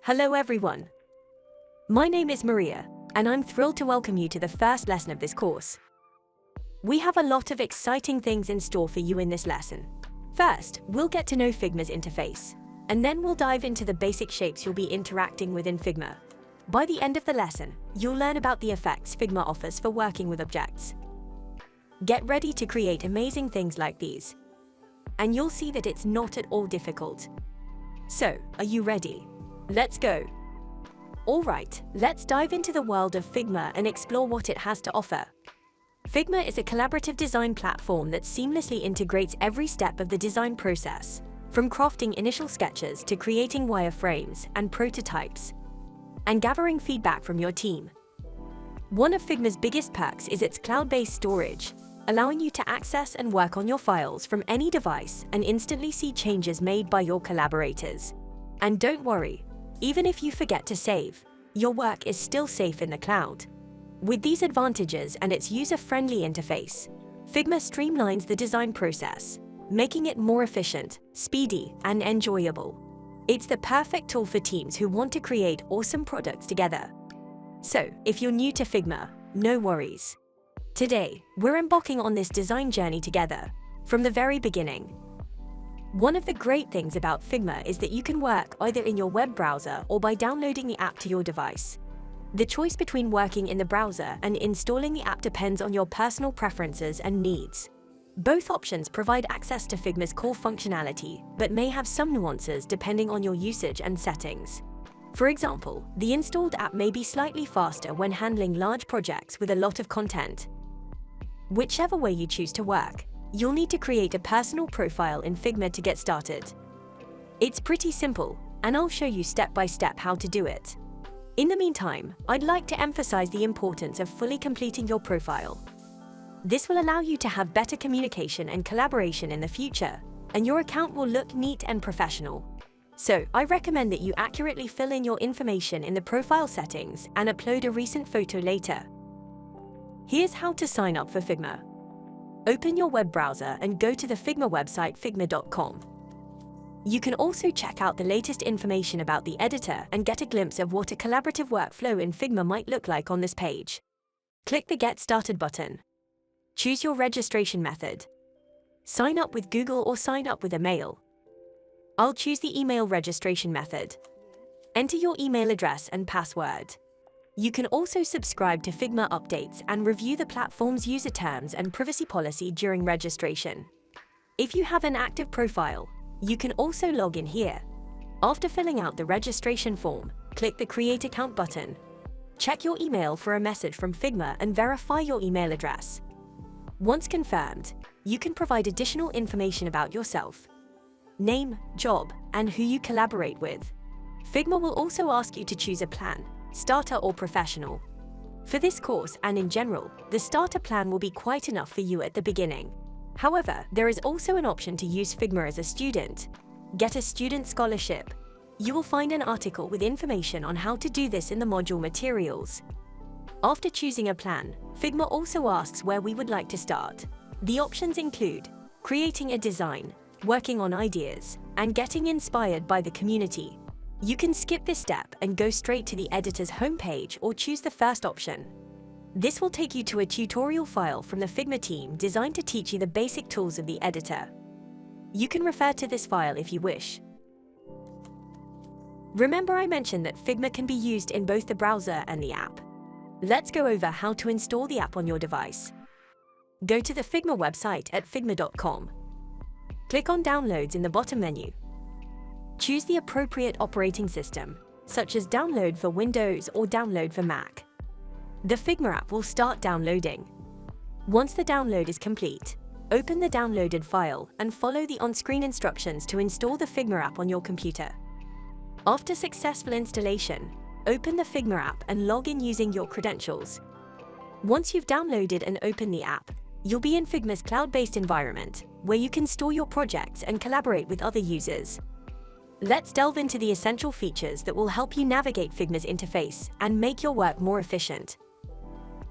Hello everyone. My name is Maria, and I'm thrilled to welcome you to the first lesson of this course. We have a lot of exciting things in store for you in this lesson. First, we'll get to know Figma's interface, and then we'll dive into the basic shapes you'll be interacting with in Figma. By the end of the lesson, you'll learn about the effects Figma offers for working with objects. Get ready to create amazing things like these, and you'll see that it's not at all difficult. So, are you ready? Let's go. Alright, let's dive into the world of Figma and explore what it has to offer. Figma is a collaborative design platform that seamlessly integrates every step of the design process, from crafting initial sketches to creating wireframes and prototypes, and gathering feedback from your team. One of Figma's biggest perks is its cloud-based storage, allowing you to access and work on your files from any device and instantly see changes made by your collaborators. And don't worry, even if you forget to save, your work is still safe in the cloud. With these advantages and its user-friendly interface, Figma streamlines the design process, making it more efficient, speedy, and enjoyable. It's the perfect tool for teams who want to create awesome products together. So, if you're new to Figma, no worries. Today, we're embarking on this design journey together, from the very beginning. One of the great things about Figma is that you can work either in your web browser or by downloading the app to your device. The choice between working in the browser and installing the app depends on your personal preferences and needs. Both options provide access to Figma's core functionality, but may have some nuances depending on your usage and settings. For example, the installed app may be slightly faster when handling large projects with a lot of content. Whichever way you choose to work, you'll need to create a personal profile in Figma to get started. It's pretty simple, and I'll show you step by step how to do it. In the meantime, I'd like to emphasize the importance of fully completing your profile. This will allow you to have better communication and collaboration in the future, and your account will look neat and professional. So, I recommend that you accurately fill in your information in the profile settings and upload a recent photo later. Here's how to sign up for Figma. Open your web browser and go to the Figma website figma.com. You can also check out the latest information about the editor and get a glimpse of what a collaborative workflow in Figma might look like on this page. Click the Get Started button. Choose your registration method. Sign up with Google or sign up with a mail. I'll choose the email registration method. Enter your email address and password. You can also subscribe to Figma updates and review the platform's user terms and privacy policy during registration. If you have an active profile, you can also log in here. After filling out the registration form, click the Create Account button. Check your email for a message from Figma and verify your email address. Once confirmed, you can provide additional information about yourself: name, job, and who you collaborate with. Figma will also ask you to choose a plan: starter or professional. For this course and in general, the starter plan will be quite enough for you at the beginning. However, there is also an option to use Figma as a student. Get a student scholarship. You will find an article with information on how to do this in the module materials. After choosing a plan, Figma also asks where we would like to start. The options include creating a design, working on ideas, and getting inspired by the community. You can skip this step and go straight to the editor's homepage or choose the first option. This will take you to a tutorial file from the Figma team designed to teach you the basic tools of the editor. You can refer to this file if you wish. Remember I mentioned that Figma can be used in both the browser and the app. Let's go over how to install the app on your device. Go to the Figma website at figma.com. Click on Downloads in the bottom menu. Choose the appropriate operating system, such as Download for Windows or Download for Mac. The Figma app will start downloading. Once the download is complete, open the downloaded file and follow the on-screen instructions to install the Figma app on your computer. After successful installation, open the Figma app and log in using your credentials. Once you've downloaded and opened the app, you'll be in Figma's cloud-based environment, where you can store your projects and collaborate with other users. Let's delve into the essential features that will help you navigate Figma's interface and make your work more efficient.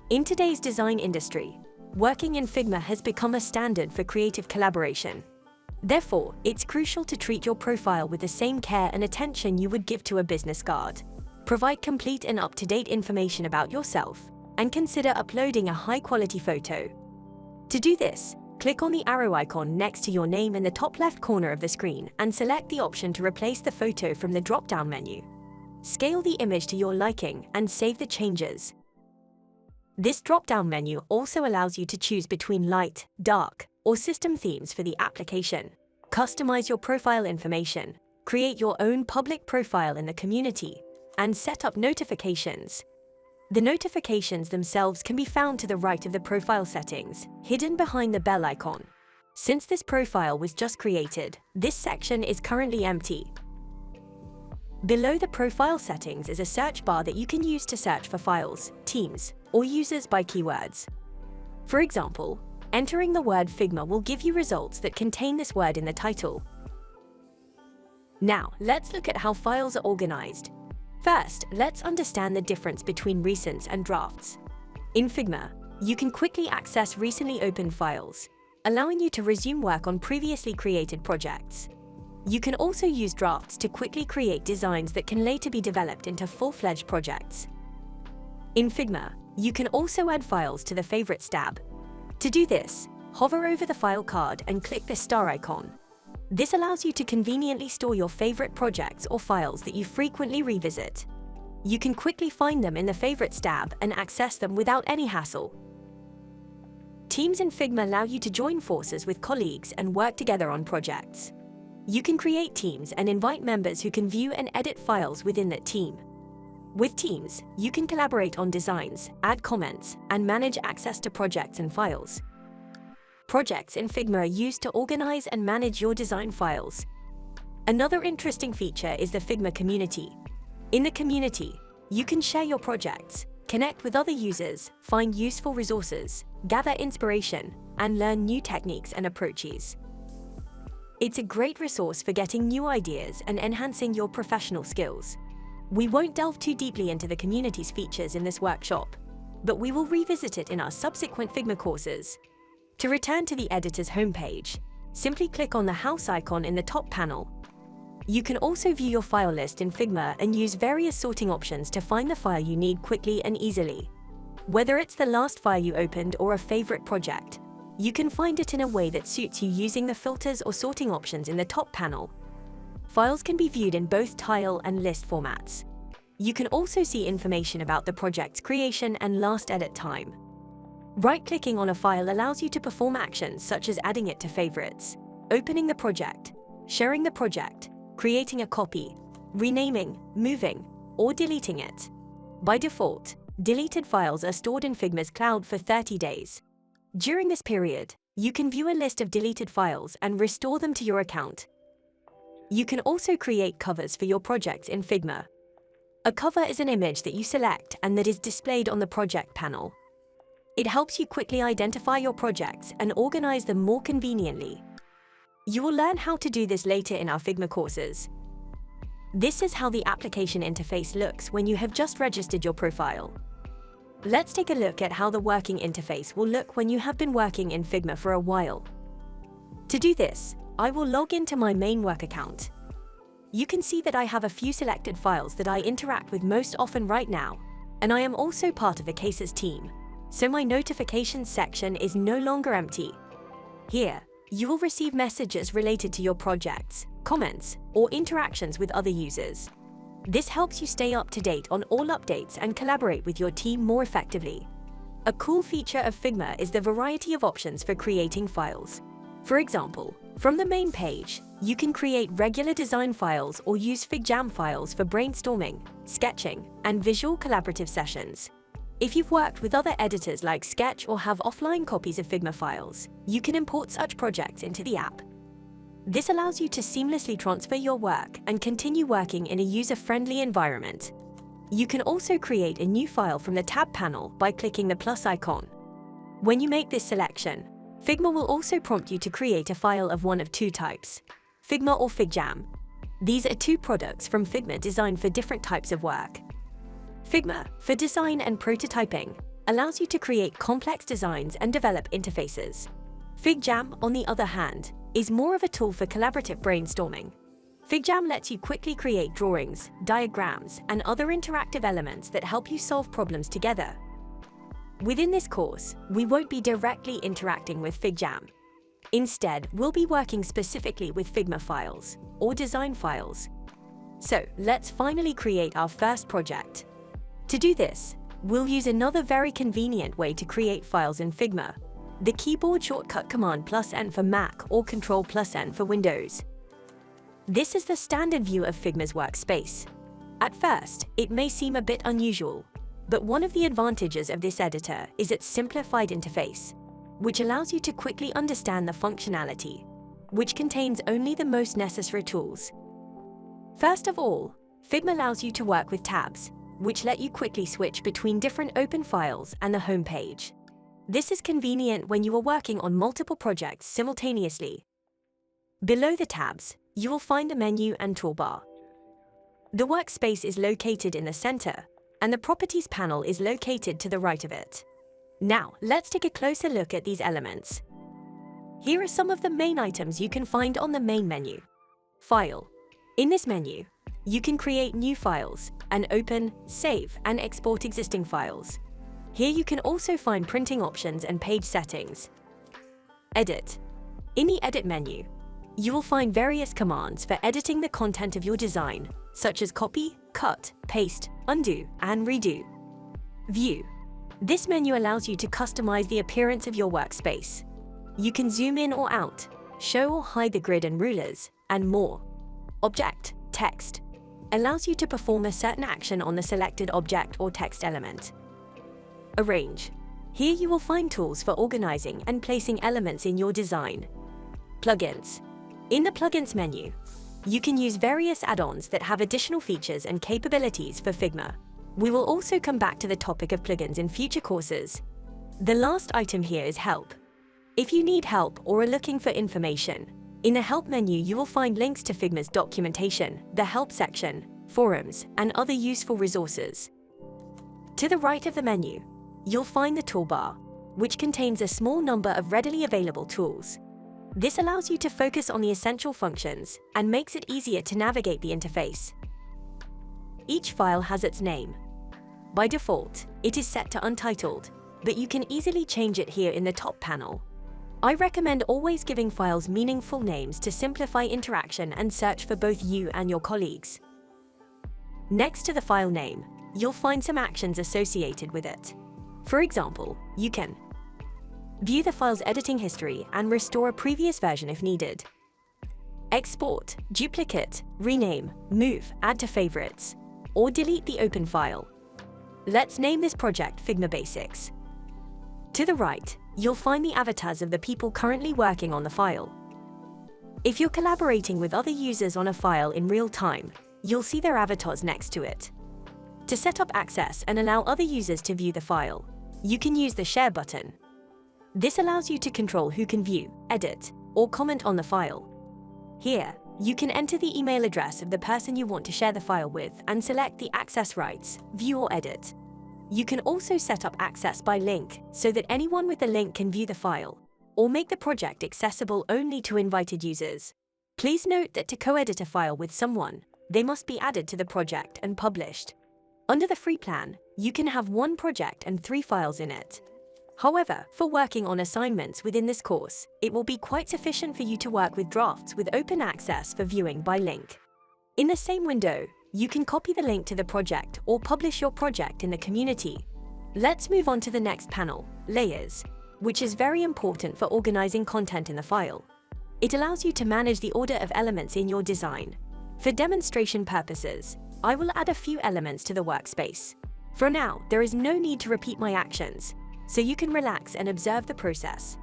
In today's design industry, working in Figma has become a standard for creative collaboration. Therefore, it's crucial to treat your profile with the same care and attention you would give to a business card. Provide complete and up-to-date information about yourself, and consider uploading a high-quality photo. To do this, click on the arrow icon next to your name in the top left corner of the screen and select the option to replace the photo from the drop-down menu. Scale the image to your liking and save the changes. This drop-down menu also allows you to choose between light, dark, or system themes for the application. Customize your profile information, create your own public profile in the community, and set up notifications. The notifications themselves can be found to the right of the profile settings, hidden behind the bell icon. Since this profile was just created, this section is currently empty. Below the profile settings is a search bar that you can use to search for files, teams, or users by keywords. For example, entering the word Figma will give you results that contain this word in the title. Now, let's look at how files are organized. First, let's understand the difference between recents and drafts. In Figma, you can quickly access recently opened files, allowing you to resume work on previously created projects. You can also use drafts to quickly create designs that can later be developed into full-fledged projects. In Figma, you can also add files to the Favorites tab. To do this, hover over the file card and click the star icon. This allows you to conveniently store your favorite projects or files that you frequently revisit. You can quickly find them in the Favorites tab and access them without any hassle. Teams in Figma allow you to join forces with colleagues and work together on projects. You can create teams and invite members who can view and edit files within that team. With teams, you can collaborate on designs, add comments, and manage access to projects and files. Projects in Figma are used to organize and manage your design files. Another interesting feature is the Figma community. In the community, you can share your projects, connect with other users, find useful resources, gather inspiration, and learn new techniques and approaches. It's a great resource for getting new ideas and enhancing your professional skills. We won't delve too deeply into the community's features in this workshop, but we will revisit it in our subsequent Figma courses. To return to the editor's homepage, simply click on the house icon in the top panel. You can also view your file list in Figma and use various sorting options to find the file you need quickly and easily. Whether it's the last file you opened or a favorite project, you can find it in a way that suits you using the filters or sorting options in the top panel. Files can be viewed in both tile and list formats. You can also see information about the project's creation and last edit time. Right-clicking on a file allows you to perform actions such as adding it to favorites, opening the project, sharing the project, creating a copy, renaming, moving, or deleting it. By default, deleted files are stored in Figma's cloud for 30 days. During this period, you can view a list of deleted files and restore them to your account. You can also create covers for your projects in Figma. A cover is an image that you select and that is displayed on the project panel. It helps you quickly identify your projects and organize them more conveniently. You will learn how to do this later in our Figma courses. This is how the application interface looks when you have just registered your profile. Let's take a look at how the working interface will look when you have been working in Figma for a while. To do this, I will log into my main work account. You can see that I have a few selected files that I interact with most often right now, and I am also part of the cases team, so my notifications section is no longer empty. Here, you will receive messages related to your projects, comments, or interactions with other users. This helps you stay up to date on all updates and collaborate with your team more effectively. A cool feature of Figma is the variety of options for creating files. For example, from the main page, you can create regular design files or use FigJam files for brainstorming, sketching, and visual collaborative sessions. If you've worked with other editors like Sketch or have offline copies of Figma files, you can import such projects into the app. This allows you to seamlessly transfer your work and continue working in a user-friendly environment. You can also create a new file from the tab panel by clicking the plus icon. When you make this selection, Figma will also prompt you to create a file of one of two types, Figma or FigJam. These are two products from Figma designed for different types of work. Figma, for design and prototyping, allows you to create complex designs and develop interfaces. FigJam, on the other hand, is more of a tool for collaborative brainstorming. FigJam lets you quickly create drawings, diagrams, and other interactive elements that help you solve problems together. Within this course, we won't be directly interacting with FigJam. Instead, we'll be working specifically with Figma files or design files. So, let's finally create our first project. To do this, we'll use another very convenient way to create files in Figma, the keyboard shortcut Command+N for Mac or Control+N for Windows. This is the standard view of Figma's workspace. At first, it may seem a bit unusual, but one of the advantages of this editor is its simplified interface, which allows you to quickly understand the functionality, which contains only the most necessary tools. First of all, Figma allows you to work with tabs, which let you quickly switch between different open files and the home page. This is convenient when you are working on multiple projects simultaneously. Below the tabs, you will find a menu and toolbar. The workspace is located in the center, and the Properties panel is located to the right of it. Now, let's take a closer look at these elements. Here are some of the main items you can find on the main menu. File. In this menu, you can create new files and open, save, and export existing files. Here you can also find printing options and page settings. Edit. In the Edit menu, you will find various commands for editing the content of your design, such as copy, cut, paste, undo, and redo. View. This menu allows you to customize the appearance of your workspace. You can zoom in or out, show or hide the grid and rulers, and more. Object, text, allows you to perform a certain action on the selected object or text element. Arrange. Here you will find tools for organizing and placing elements in your design. Plugins. In the Plugins menu, you can use various add-ons that have additional features and capabilities for Figma. We will also come back to the topic of plugins in future courses. The last item here is Help. If you need help or are looking for information, in the Help menu you will find links to Figma's documentation, the Help section, forums, and other useful resources. To the right of the menu, you'll find the toolbar, which contains a small number of readily available tools. This allows you to focus on the essential functions and makes it easier to navigate the interface. Each file has its name. By default, it is set to untitled, but you can easily change it here in the top panel. I recommend always giving files meaningful names to simplify interaction and search for both you and your colleagues. Next to the file name, you'll find some actions associated with it. For example, you can view the file's editing history and restore a previous version if needed. Export, duplicate, rename, move, add to favorites, or delete the open file. Let's name this project Figma Basics. To the right, you'll find the avatars of the people currently working on the file. If you're collaborating with other users on a file in real time, you'll see their avatars next to it. To set up access and allow other users to view the file, you can use the Share button. This allows you to control who can view, edit, or comment on the file. Here, you can enter the email address of the person you want to share the file with and select the access rights, view or edit. You can also set up access by link so that anyone with the link can view the file, or make the project accessible only to invited users. Please note that to co-edit a file with someone, they must be added to the project and published. Under the free plan, you can have one project and 3 files in it. However, for working on assignments within this course, it will be quite sufficient for you to work with drafts with open access for viewing by link. In the same window, you can copy the link to the project or publish your project in the community. Let's move on to the next panel, Layers, which is very important for organizing content in the file. It allows you to manage the order of elements in your design. For demonstration purposes, I will add a few elements to the workspace. For now, there is no need to repeat my actions, so you can relax and observe the process.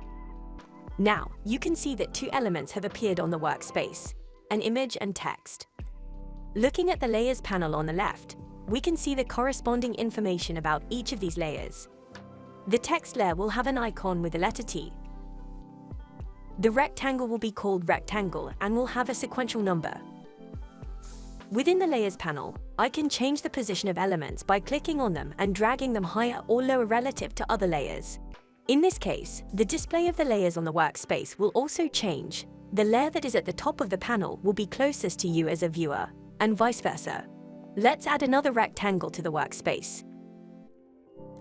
Now, you can see that 2 elements have appeared on the workspace, an image and text. Looking at the Layers panel on the left, we can see the corresponding information about each of these layers. The text layer will have an icon with the letter T. The rectangle will be called rectangle and will have a sequential number. Within the Layers panel, I can change the position of elements by clicking on them and dragging them higher or lower relative to other layers. In this case, the display of the layers on the workspace will also change, the layer that is at the top of the panel will be closest to you as a viewer, and vice versa. Let's add another rectangle to the workspace.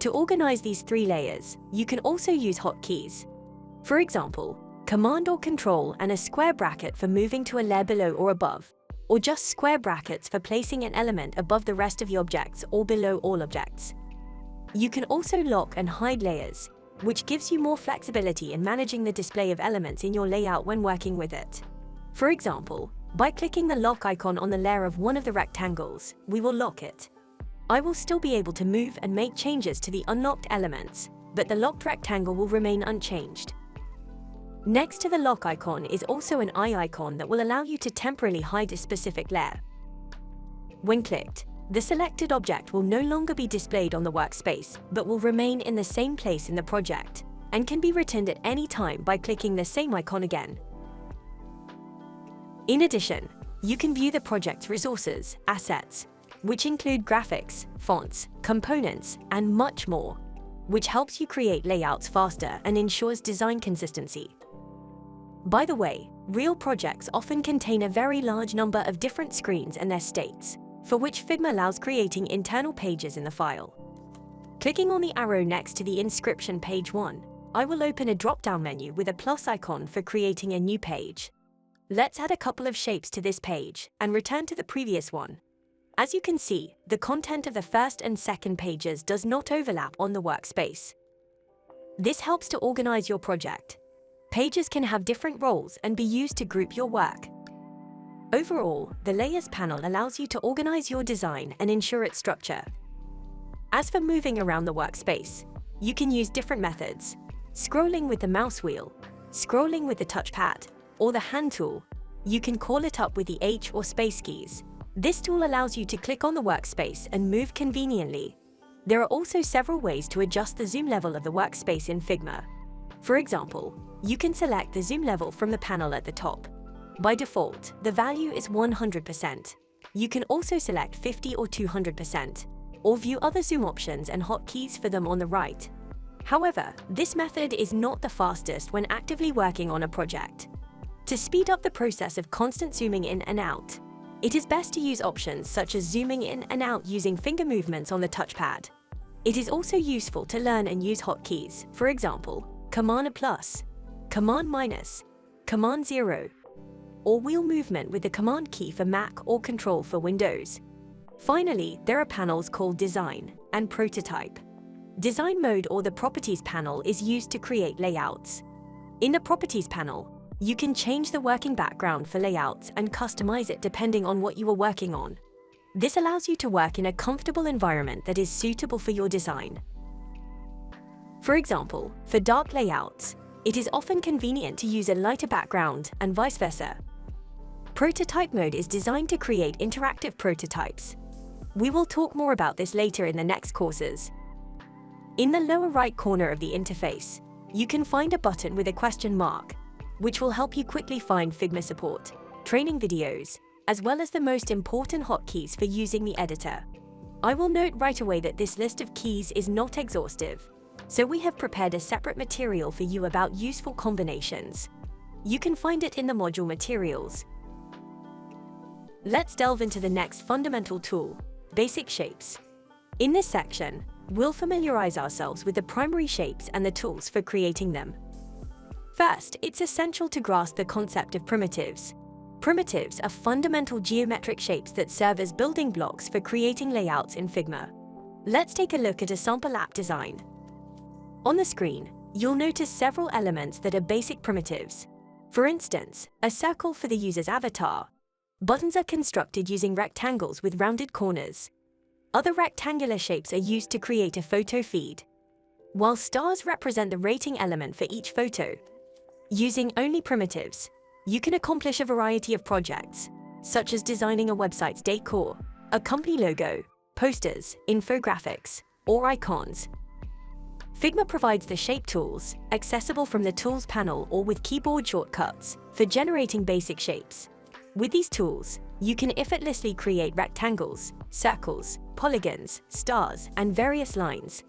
To organize these 3 layers, you can also use hotkeys. For example, Command or Control and a square bracket for moving to a layer below or above, or just square brackets for placing an element above the rest of your objects or below all objects. You can also lock and hide layers, which gives you more flexibility in managing the display of elements in your layout when working with it. For example, by clicking the lock icon on the layer of one of the rectangles, we will lock it. I will still be able to move and make changes to the unlocked elements, but the locked rectangle will remain unchanged. Next to the lock icon is also an eye icon that will allow you to temporarily hide a specific layer. When clicked, the selected object will no longer be displayed on the workspace, but will remain in the same place in the project, and can be returned at any time by clicking the same icon again. In addition, you can view the project's resources, assets, which include graphics, fonts, components, and much more, which helps you create layouts faster and ensures design consistency. By the way, real projects often contain a very large number of different screens and their states, for which Figma allows creating internal pages in the file. Clicking on the arrow next to the inscription page 1, I will open a drop-down menu with a plus icon for creating a new page. Let's add a couple of shapes to this page and return to the previous one. As you can see, the content of the first and second pages does not overlap on the workspace. This helps to organize your project. Pages can have different roles and be used to group your work. Overall, the Layers panel allows you to organize your design and ensure its structure. As for moving around the workspace, you can use different methods: scrolling with the mouse wheel, scrolling with the touchpad, or the hand tool. You can call it up with the H or space keys. This tool allows you to click on the workspace and move conveniently. There are also several ways to adjust the zoom level of the workspace in Figma. For example, you can select the zoom level from the panel at the top. By default, the value is 100%. You can also select 50 or 200%, or view other zoom options and hotkeys for them on the right. However, this method is not the fastest when actively working on a project. To speed up the process of constant zooming in and out, it is best to use options such as zooming in and out using finger movements on the touchpad. It is also useful to learn and use hotkeys, for example, Command plus, Command minus, Command 0, or wheel movement with the Command key for Mac or Control for Windows. Finally, there are panels called Design and Prototype. Design mode or the Properties panel is used to create layouts. In the Properties panel, you can change the working background for layouts and customize it depending on what you are working on. This allows you to work in a comfortable environment that is suitable for your design. For example, for dark layouts, it is often convenient to use a lighter background and vice versa. Prototype mode is designed to create interactive prototypes. We will talk more about this later in the next courses. In the lower right corner of the interface, you can find a button with a question mark, which will help you quickly find Figma support, training videos, as well as the most important hotkeys for using the editor. I will note right away that this list of keys is not exhaustive, so we have prepared a separate material for you about useful combinations. You can find it in the module materials. Let's delve into the next fundamental tool, basic shapes. In this section, we'll familiarize ourselves with the primary shapes and the tools for creating them. First, it's essential to grasp the concept of primitives. Primitives are fundamental geometric shapes that serve as building blocks for creating layouts in Figma. Let's take a look at a sample app design. On the screen, you'll notice several elements that are basic primitives. For instance, a circle for the user's avatar. Buttons are constructed using rectangles with rounded corners. Other rectangular shapes are used to create a photo feed, while stars represent the rating element for each photo. Using only primitives, you can accomplish a variety of projects, such as designing a website's decor, a company logo, posters, infographics, or icons. Figma provides the shape tools, accessible from the Tools panel or with keyboard shortcuts, for generating basic shapes. With these tools, you can effortlessly create rectangles, circles, polygons, stars, and various lines.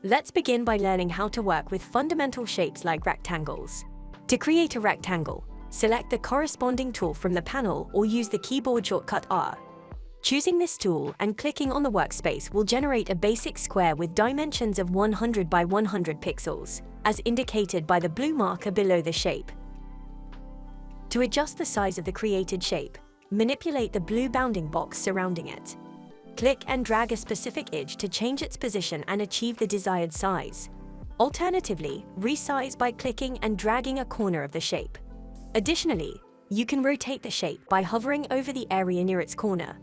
Let's begin by learning how to work with fundamental shapes like rectangles. To create a rectangle, select the corresponding tool from the panel or use the keyboard shortcut R. Choosing this tool and clicking on the workspace will generate a basic square with dimensions of 100 by 100 pixels, as indicated by the blue marker below the shape. To adjust the size of the created shape, manipulate the blue bounding box surrounding it. Click and drag a specific edge to change its position and achieve the desired size. Alternatively, resize by clicking and dragging a corner of the shape. Additionally, you can rotate the shape by hovering over the area near its corner.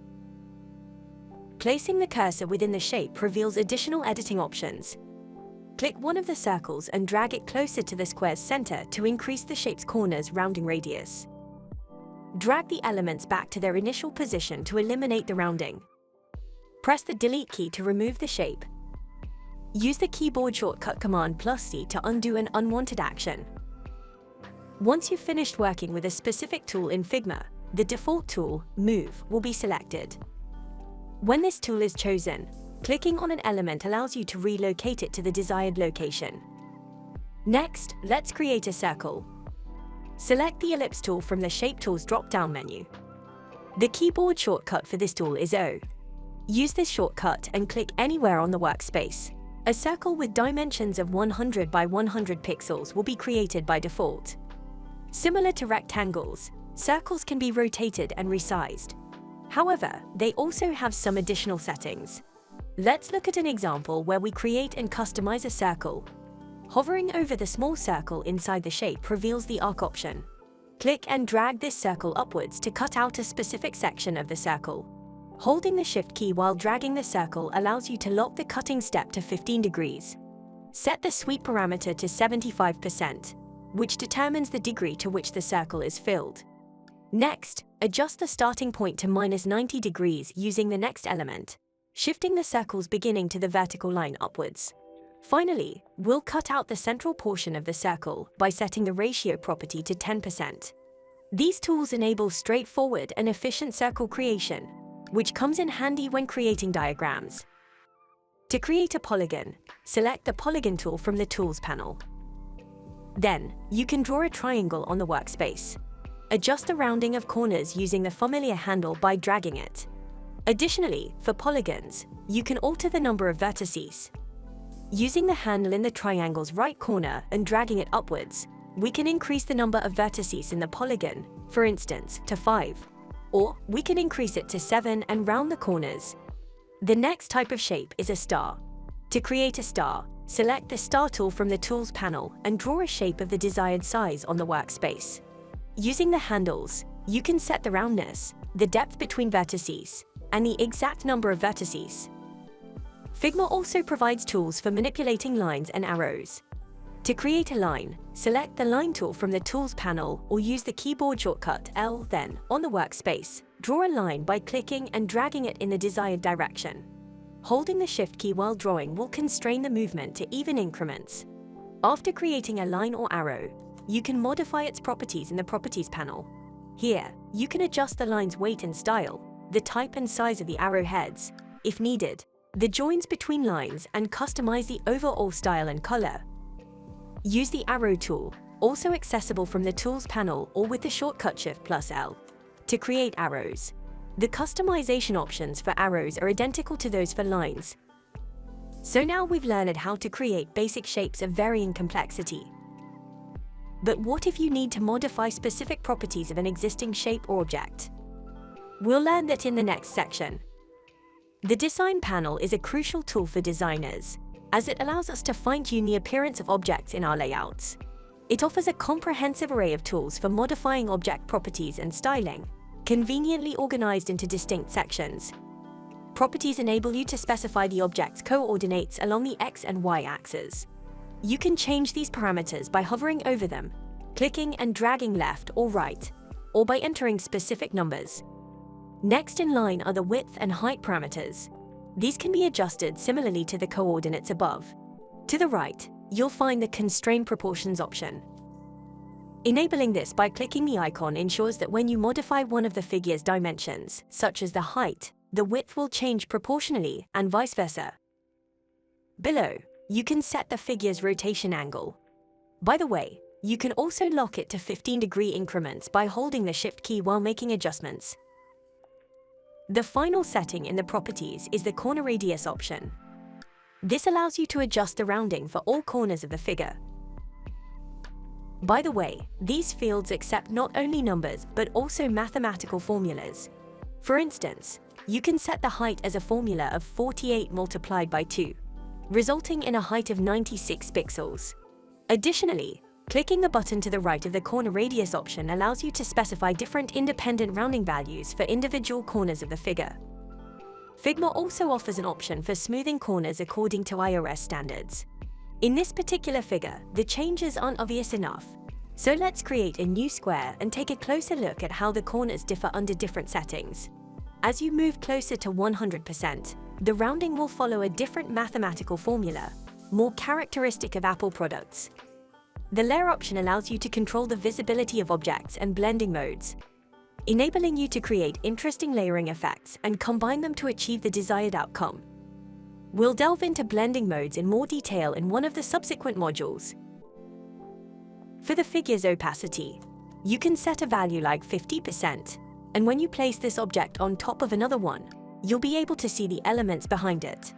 Placing the cursor within the shape reveals additional editing options. Click one of the circles and drag it closer to the square's center to increase the shape's corner's rounding radius. Drag the elements back to their initial position to eliminate the rounding. Press the Delete key to remove the shape. Use the keyboard shortcut Command +C to undo an unwanted action. Once you've finished working with a specific tool in Figma, the default tool, Move, will be selected. When this tool is chosen, clicking on an element allows you to relocate it to the desired location. Next, let's create a circle. Select the Ellipse tool from the Shape Tools drop-down menu. The keyboard shortcut for this tool is O. Use this shortcut and click anywhere on the workspace. A circle with dimensions of 100 by 100 pixels will be created by default. Similar to rectangles, circles can be rotated and resized. However, they also have some additional settings. Let's look at an example where we create and customize a circle. Hovering over the small circle inside the shape reveals the arc option. Click and drag this circle upwards to cut out a specific section of the circle. Holding the Shift key while dragging the circle allows you to lock the cutting step to 15 degrees. Set the sweep parameter to 75%, which determines the degree to which the circle is filled. Next, adjust the starting point to -90 degrees using the next element, shifting the circle's beginning to the vertical line upwards. Finally, we'll cut out the central portion of the circle by setting the ratio property to 10%. These tools enable straightforward and efficient circle creation, which comes in handy when creating diagrams. To create a polygon, select the Polygon tool from the Tools panel. Then, you can draw a triangle on the workspace. Adjust the rounding of corners using the familiar handle by dragging it. Additionally, for polygons, you can alter the number of vertices. Using the handle in the triangle's right corner and dragging it upwards, we can increase the number of vertices in the polygon, for instance, to 5. Or, we can increase it to 7 and round the corners. The next type of shape is a star. To create a star, select the Star tool from the Tools panel and draw a shape of the desired size on the workspace. Using the handles, you can set the roundness, the depth between vertices, and the exact number of vertices. Figma also provides tools for manipulating lines and arrows. To create a line, select the Line tool from the Tools panel or use the keyboard shortcut L. Then, on the workspace, draw a line by clicking and dragging it in the desired direction. Holding the Shift key while drawing will constrain the movement to even increments. After creating a line or arrow, you can modify its properties in the Properties panel. Here, you can adjust the line's weight and style, the type and size of the arrowheads, if needed, the joins between lines, and customize the overall style and color. Use the Arrow tool, also accessible from the Tools panel or with the shortcut Shift+L, to create arrows. The customization options for arrows are identical to those for lines. So now we've learned how to create basic shapes of varying complexity. But what if you need to modify specific properties of an existing shape or object? We'll learn that in the next section. The Design panel is a crucial tool for designers, as it allows us to fine-tune the appearance of objects in our layouts. It offers a comprehensive array of tools for modifying object properties and styling, conveniently organized into distinct sections. Properties enable you to specify the object's coordinates along the X and Y axes. You can change these parameters by hovering over them, clicking and dragging left or right, or by entering specific numbers. Next in line are the width and height parameters. These can be adjusted similarly to the coordinates above. To the right, you'll find the Constrain Proportions option. Enabling this by clicking the icon ensures that when you modify one of the figure's dimensions, such as the height, the width will change proportionally and vice versa. Below, you can set the figure's rotation angle. By the way, You can also lock it to 15-degree increments by holding the Shift key while making adjustments. The final setting in the properties is the corner radius option. This allows you to adjust the rounding for all corners of the figure. By the way, these fields accept not only numbers but also mathematical formulas. For instance, you can set the height as a formula of 48 multiplied by 2, resulting in a height of 96 pixels. Additionally, clicking the button to the right of the corner radius option allows you to specify different independent rounding values for individual corners of the figure. Figma also offers an option for smoothing corners according to iOS standards. In this particular figure, the changes aren't obvious enough, so let's create a new square and take a closer look at how the corners differ under different settings. As you move closer to 100%, the rounding will follow a different mathematical formula, more characteristic of Apple products. The layer option allows you to control the visibility of objects and blending modes, enabling you to create interesting layering effects and combine them to achieve the desired outcome. We'll delve into blending modes in more detail in one of the subsequent modules. For the figure's opacity, you can set a value like 50%, and when you place this object on top of another one, you'll be able to see the elements behind it.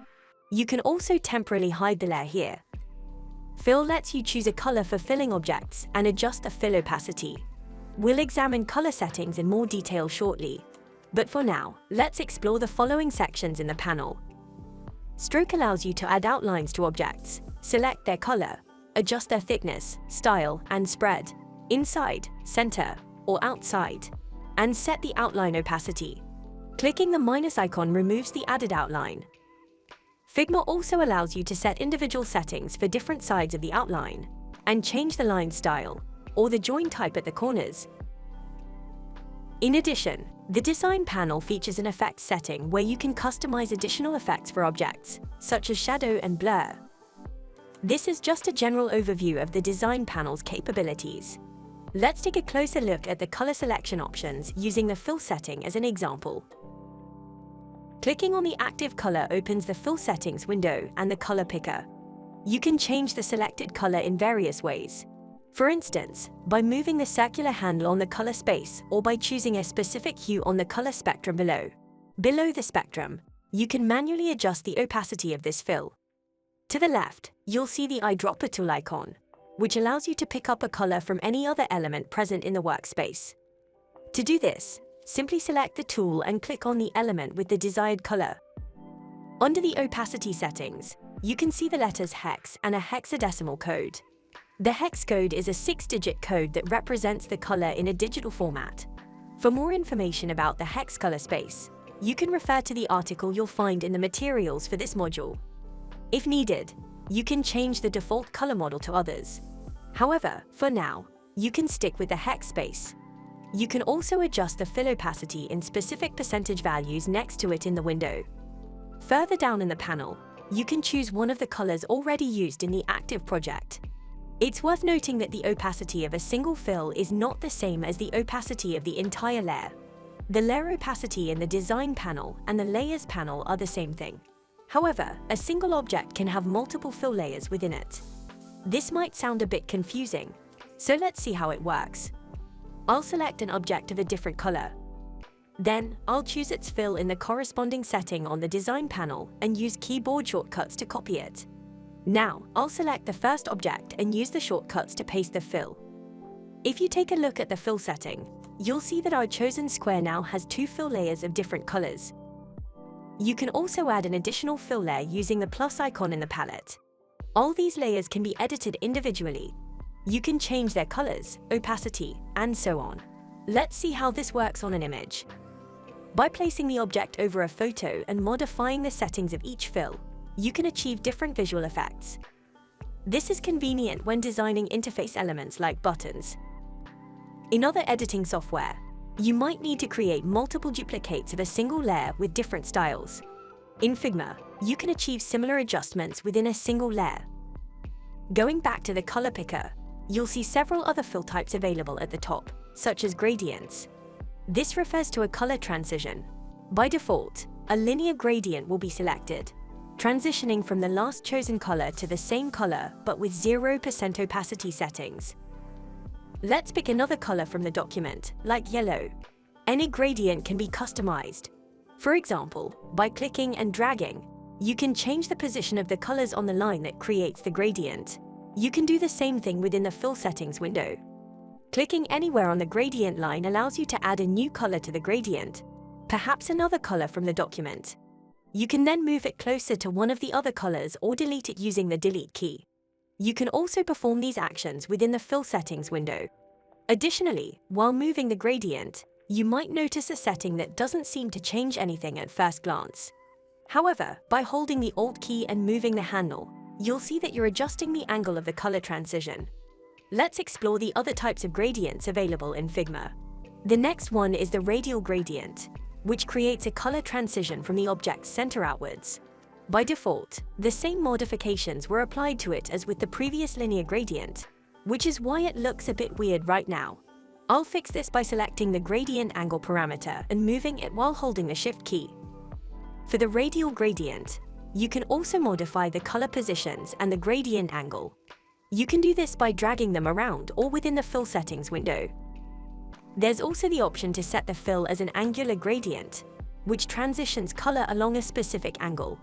You can also temporarily hide the layer here. Fill lets you choose a color for filling objects and adjust the fill opacity. We'll examine color settings in more detail shortly, but for now, let's explore the following sections in the panel. Stroke allows you to add outlines to objects, select their color, adjust their thickness, style, and spread, inside, center, or outside, and set the outline opacity. Clicking the minus icon removes the added outline. Figma also allows you to set individual settings for different sides of the outline, and change the line style, or the join type at the corners. In addition, the design panel features an effects setting where you can customize additional effects for objects, such as shadow and blur. This is just a general overview of the design panel's capabilities. Let's take a closer look at the color selection options using the fill setting as an example. Clicking on the active color opens the fill settings window and the color picker. You can change the selected color in various ways. For instance, by moving the circular handle on the color space or by choosing a specific hue on the color spectrum below. Below the spectrum, you can manually adjust the opacity of this fill. To the left, you'll see the eyedropper tool icon, which allows you to pick up a color from any other element present in the workspace. To do this, simply select the tool and click on the element with the desired color. Under the opacity settings, you can see the letters hex and a hexadecimal code. The hex code is a 6-digit code that represents the color in a digital format. For more information about the hex color space, you can refer to the article you'll find in the materials for this module. If needed, you can change the default color model to others. However, for now, you can stick with the hex space. You can also adjust the fill opacity in specific percentage values next to it in the window. Further down in the panel, you can choose one of the colors already used in the active project. It's worth noting that the opacity of a single fill is not the same as the opacity of the entire layer. The layer opacity in the design panel and the layers panel are the same thing. However, a single object can have multiple fill layers within it. This might sound a bit confusing, so let's see how it works. I'll select an object of a different color. Then, I'll choose its fill in the corresponding setting on the design panel and use keyboard shortcuts to copy it. Now, I'll select the first object and use the shortcuts to paste the fill. If you take a look at the fill setting, you'll see that our chosen square now has 2 fill layers of different colors. You can also add an additional fill layer using the plus icon in the palette. All these layers can be edited individually. You can change their colors, opacity, and so on. Let's see how this works on an image. By placing the object over a photo and modifying the settings of each fill, you can achieve different visual effects. This is convenient when designing interface elements like buttons. In other editing software, you might need to create multiple duplicates of a single layer with different styles. In Figma, you can achieve similar adjustments within a single layer. Going back to the color picker, you'll see several other fill types available at the top, such as gradients. This refers to a color transition. By default, a linear gradient will be selected, transitioning from the last chosen color to the same color but with 0% opacity settings. Let's pick another color from the document, like yellow. Any gradient can be customized. For example, by clicking and dragging, you can change the position of the colors on the line that creates the gradient. You can do the same thing within the Fill Settings window. Clicking anywhere on the gradient line allows you to add a new color to the gradient, perhaps another color from the document. You can then move it closer to one of the other colors or delete it using the Delete key. You can also perform these actions within the Fill Settings window. Additionally, while moving the gradient, you might notice a setting that doesn't seem to change anything at first glance. However, by holding the Alt key and moving the handle, you'll see that you're adjusting the angle of the color transition. Let's explore the other types of gradients available in Figma. The next one is the radial gradient, which creates a color transition from the object's center outwards. By default, the same modifications were applied to it as with the previous linear gradient, which is why it looks a bit weird right now. I'll fix this by selecting the gradient angle parameter and moving it while holding the Shift key. For the radial gradient, you can also modify the color positions and the gradient angle. You can do this by dragging them around or within the Fill Settings window. There's also the option to set the fill as an angular gradient, which transitions color along a specific angle.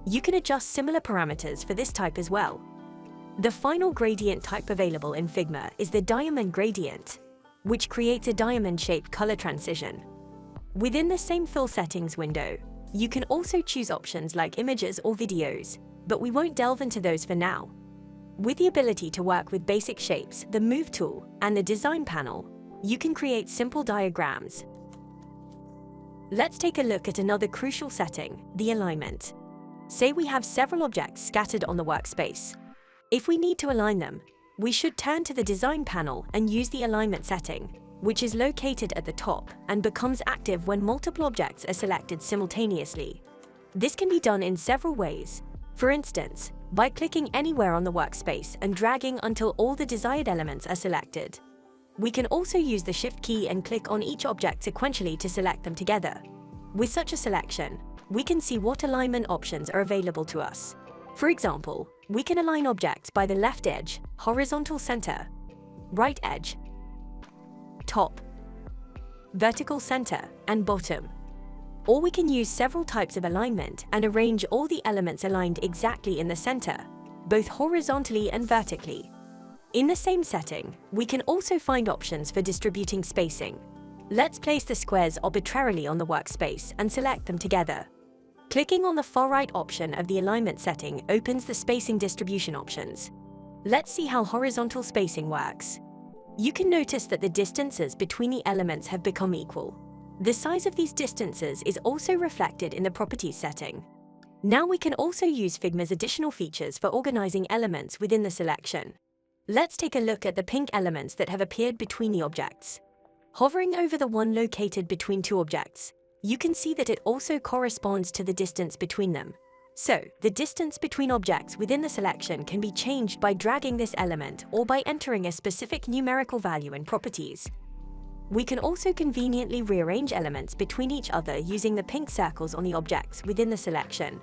You can adjust similar parameters for this type as well. The final gradient type available in Figma is the diamond gradient, which creates a diamond-shaped color transition. Within the same Fill Settings window, you can also choose options like images or videos, but we won't delve into those for now. With the ability to work with basic shapes, the Move tool, and the Design panel, you can create simple diagrams. Let's take a look at another crucial setting, the alignment. Say we have several objects scattered on the workspace. If we need to align them, we should turn to the Design panel and use the alignment setting, which is located at the top and becomes active when multiple objects are selected simultaneously. This can be done in several ways. For instance, by clicking anywhere on the workspace and dragging until all the desired elements are selected. We can also use the Shift key and click on each object sequentially to select them together. With such a selection, we can see what alignment options are available to us. For example, we can align objects by the left edge, horizontal center, right edge, top, vertical center, and bottom. Or we can use several types of alignment and arrange all the elements aligned exactly in the center, both horizontally and vertically. In the same setting, we can also find options for distributing spacing. Let's place the squares arbitrarily on the workspace and select them together. Clicking on the far right option of the alignment setting opens the spacing distribution options. Let's see how horizontal spacing works. You can notice that the distances between the elements have become equal. The size of these distances is also reflected in the properties setting. Now we can also use Figma's additional features for organizing elements within the selection. Let's take a look at the pink elements that have appeared between the objects. Hovering over the one located between two objects, you can see that it also corresponds to the distance between them. So, the distance between objects within the selection can be changed by dragging this element or by entering a specific numerical value in properties. We can also conveniently rearrange elements between each other using the pink circles on the objects within the selection.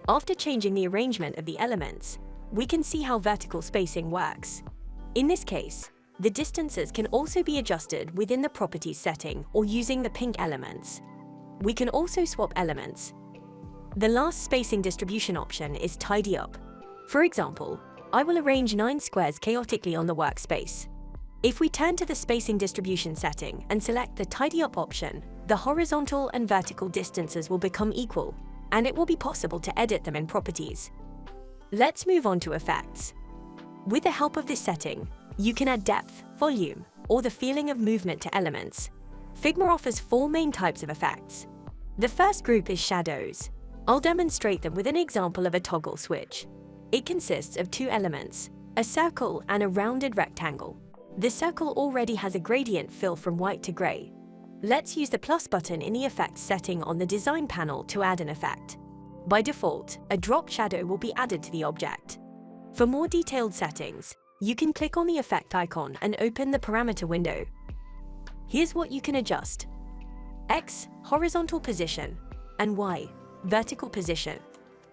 After changing the arrangement of the elements, we can see how vertical spacing works. In this case, the distances can also be adjusted within the properties setting or using the pink elements. We can also swap elements. The last spacing distribution option is Tidy Up. For example, I will arrange 9 squares chaotically on the workspace. If we turn to the spacing distribution setting and select the Tidy Up option, the horizontal and vertical distances will become equal, and it will be possible to edit them in properties. Let's move on to effects. With the help of this setting, you can add depth, volume, or the feeling of movement to elements. Figma offers 4 main types of effects. The first group is shadows. I'll demonstrate them with an example of a toggle switch. It consists of 2 elements, a circle and a rounded rectangle. The circle already has a gradient fill from white to gray. Let's use the plus button in the effects setting on the design panel to add an effect. By default, a drop shadow will be added to the object. For more detailed settings, you can click on the effect icon and open the parameter window. Here's what you can adjust. X, horizontal position, and Y, vertical position.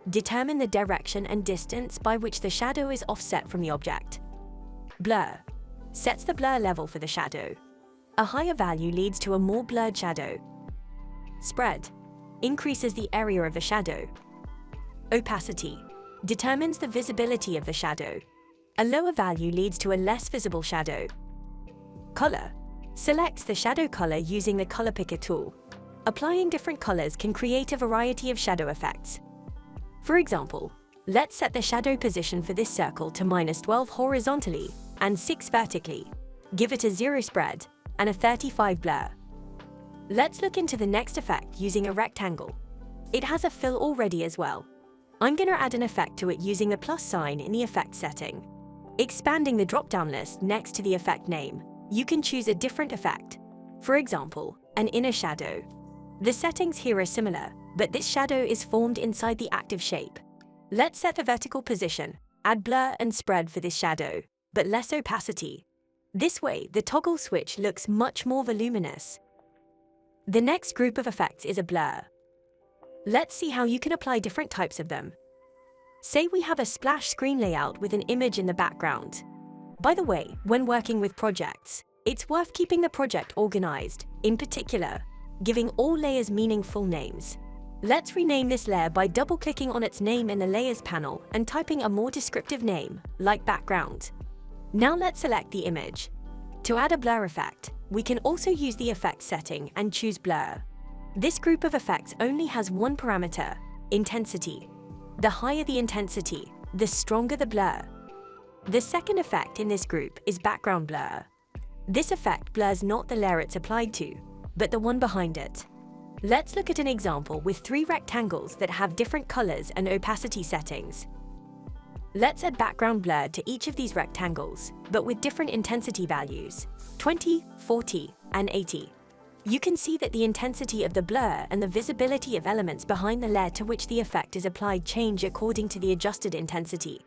Determine the direction and distance by which the shadow is offset from the object. Blur. sets the blur level for the shadow. A higher value leads to a more blurred shadow. Spread increases the area of the shadow. Opacity determines the visibility of the shadow. A lower value leads to a less visible shadow. Color selects the shadow color using the color picker tool. Applying different colors can create a variety of shadow effects. For example, let's set the shadow position for this circle to -12 horizontally and 6 vertically. Give it a 0 spread and a 35 blur. Let's look into the next effect using a rectangle. It has a fill already as well. I'm going to add an effect to it using the plus sign in the effect setting. Expanding the drop-down list next to the effect name, you can choose a different effect. For example, an inner shadow. The settings here are similar, but this shadow is formed inside the active shape. Let's set the vertical position, add blur and spread for this shadow, but less opacity. This way, the toggle switch looks much more voluminous. The next group of effects is a blur. Let's see how you can apply different types of them. Say we have a splash screen layout with an image in the background. By the way, when working with projects, it's worth keeping the project organized, in particular, giving all layers meaningful names. Let's rename this layer by double-clicking on its name in the Layers panel and typing a more descriptive name, like background. Now let's select the image. To add a blur effect, we can also use the effect setting and choose blur. This group of effects only has one parameter, intensity. The higher the intensity, the stronger the blur. The second effect in this group is background blur. This effect blurs not the layer it's applied to, but the one behind it. Let's look at an example with 3 rectangles that have different colors and opacity settings. Let's add background blur to each of these rectangles, but with different intensity values, 20, 40, and 80. You can see that the intensity of the blur and the visibility of elements behind the layer to which the effect is applied change according to the adjusted intensity.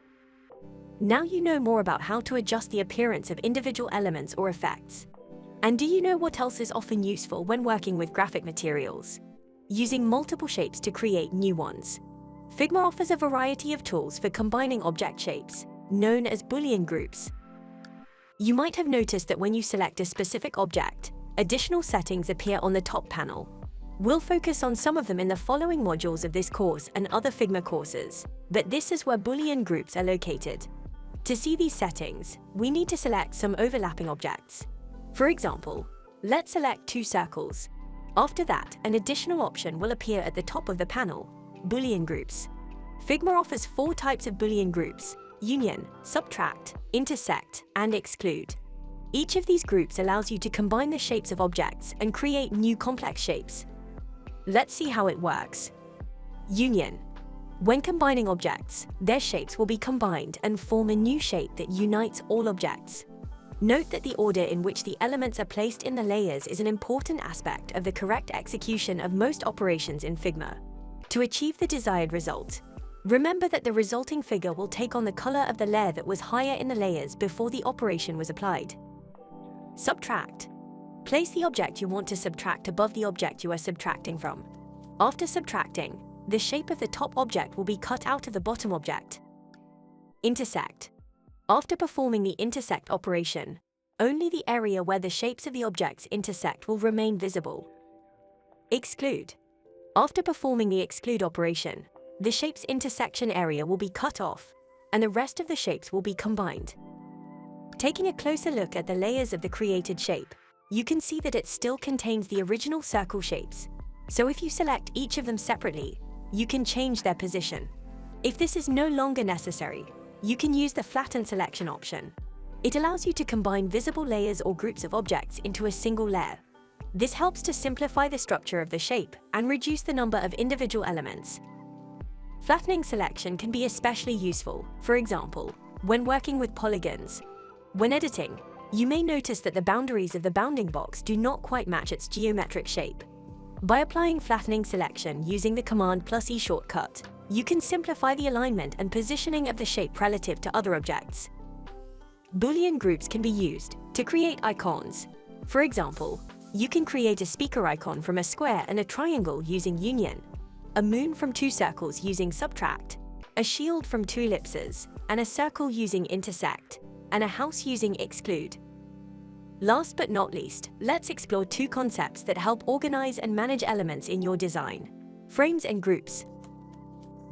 Now you know more about how to adjust the appearance of individual elements or effects. And do you know what else is often useful when working with graphic materials? Using multiple shapes to create new ones. Figma offers a variety of tools for combining object shapes, known as Boolean groups. You might have noticed that when you select a specific object, additional settings appear on the top panel. We'll focus on some of them in the following modules of this course and other Figma courses, but this is where Boolean groups are located. To see these settings, we need to select some overlapping objects. For example, let's select 2 circles. After that, an additional option will appear at the top of the panel, Boolean groups. Figma offers 4 types of Boolean groups: union, subtract, intersect, and exclude. Each of these groups allows you to combine the shapes of objects and create new complex shapes. Let's see how it works. Union. When combining objects, their shapes will be combined and form a new shape that unites all objects. Note that the order in which the elements are placed in the layers is an important aspect of the correct execution of most operations in Figma. To achieve the desired result, remember that the resulting figure will take on the color of the layer that was higher in the layers before the operation was applied. Subtract. Place the object you want to subtract above the object you are subtracting from. After subtracting, the shape of the top object will be cut out of the bottom object. Intersect. After performing the intersect operation, only the area where the shapes of the objects intersect will remain visible. Exclude. After performing the exclude operation, the shape's intersection area will be cut off, and the rest of the shapes will be combined. Taking a closer look at the layers of the created shape, you can see that it still contains the original circle shapes. So if you select each of them separately, you can change their position. If this is no longer necessary, you can use the Flatten Selection option. It allows you to combine visible layers or groups of objects into a single layer. This helps to simplify the structure of the shape and reduce the number of individual elements. Flattening selection can be especially useful, for example, when working with polygons. When editing, you may notice that the boundaries of the bounding box do not quite match its geometric shape. By applying flattening selection using the Command +E shortcut, you can simplify the alignment and positioning of the shape relative to other objects. Boolean groups can be used to create icons. For example, you can create a speaker icon from a square and a triangle using union, a moon from 2 circles using subtract, a shield from 2 ellipses, and a circle using intersect, and a house using exclude. Last but not least, let's explore two concepts that help organize and manage elements in your design: frames and groups.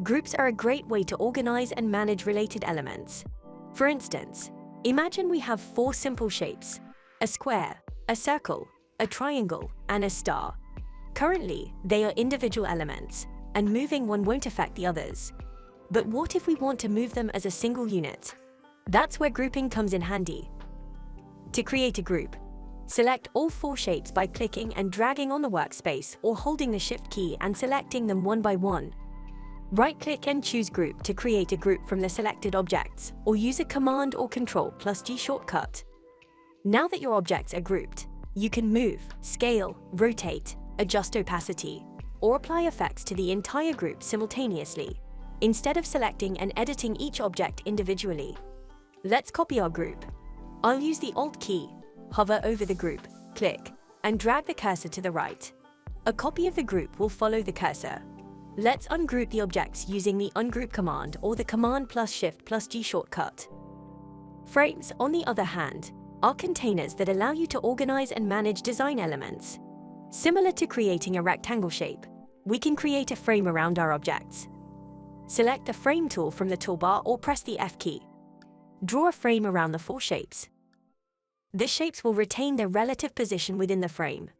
Groups are a great way to organize and manage related elements. For instance, imagine we have four simple shapes: a square, a circle, a triangle, and a star. Currently, they are individual elements, and moving one won't affect the others. But what if we want to move them as a single unit? That's where grouping comes in handy. To create a group, select all four shapes by clicking and dragging on the workspace or holding the Shift key and selecting them one by one. Right-click and choose Group to create a group from the selected objects, or use a Command or Ctrl+G shortcut. Now that your objects are grouped, you can move, scale, rotate, adjust opacity, or apply effects to the entire group simultaneously, instead of selecting and editing each object individually. Let's copy our group. I'll use the Alt key, hover over the group, click, and drag the cursor to the right. A copy of the group will follow the cursor. Let's ungroup the objects using the Ungroup command or the Command+Shift+G shortcut. Frames, on the other hand, are containers that allow you to organize and manage design elements. Similar to creating a rectangle shape, we can create a frame around our objects. Select the Frame tool from the toolbar or press the F key. Draw a frame around the four shapes. The shapes will retain their relative position within the frame.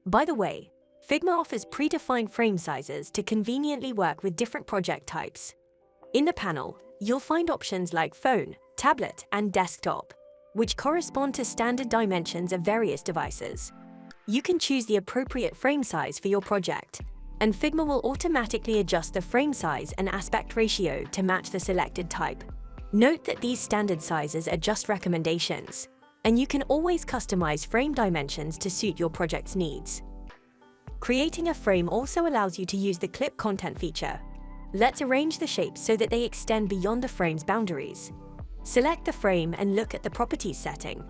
By the way, Figma offers predefined frame sizes to conveniently work with different project types. In the panel, you'll find options like phone, tablet, and desktop, which correspond to standard dimensions of various devices. You can choose the appropriate frame size for your project, and Figma will automatically adjust the frame size and aspect ratio to match the selected type. Note that these standard sizes are just recommendations, and you can always customize frame dimensions to suit your project's needs. Creating a frame also allows you to use the Clip Content feature. Let's arrange the shapes so that they extend beyond the frame's boundaries. Select the frame and look at the Properties setting.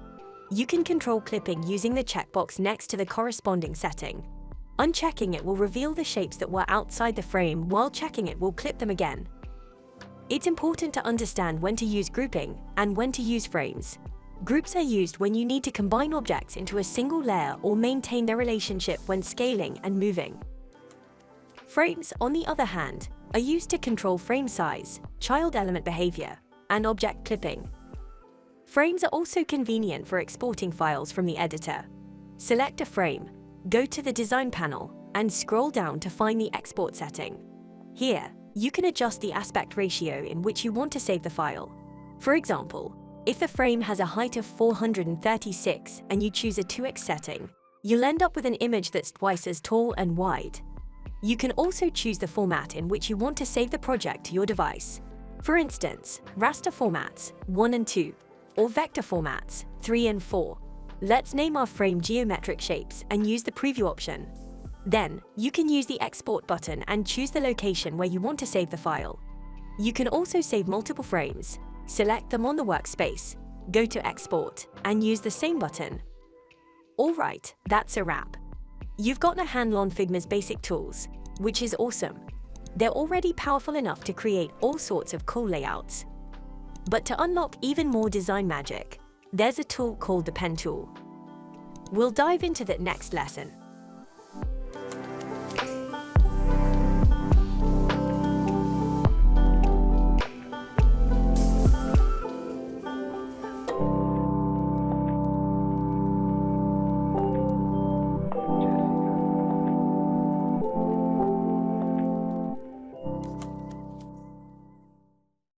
You can control clipping using the checkbox next to the corresponding setting. Unchecking it will reveal the shapes that were outside the frame, while checking it will clip them again. It's important to understand when to use grouping and when to use frames. Groups are used when you need to combine objects into a single layer or maintain their relationship when scaling and moving. Frames, on the other hand, are used to control frame size, child element behavior, and object clipping. Frames are also convenient for exporting files from the editor. Select a frame, go to the Design panel, and scroll down to find the Export setting. Here, you can adjust the aspect ratio in which you want to save the file. For example, if the frame has a height of 436 and you choose a 2x setting, you'll end up with an image that's twice as tall and wide. You can also choose the format in which you want to save the project to your device. For instance, raster formats 1 and 2, or vector formats 3 and 4. Let's name our frame Geometric Shapes and use the Preview option. Then, you can use the Export button and choose the location where you want to save the file. You can also save multiple frames. Select them on the workspace, go to Export, and use the same button. Alright, that's a wrap. You've gotten a handle on Figma's basic tools, which is awesome. They're already powerful enough to create all sorts of cool layouts. But to unlock even more design magic, there's a tool called the Pen tool. We'll dive into that next lesson.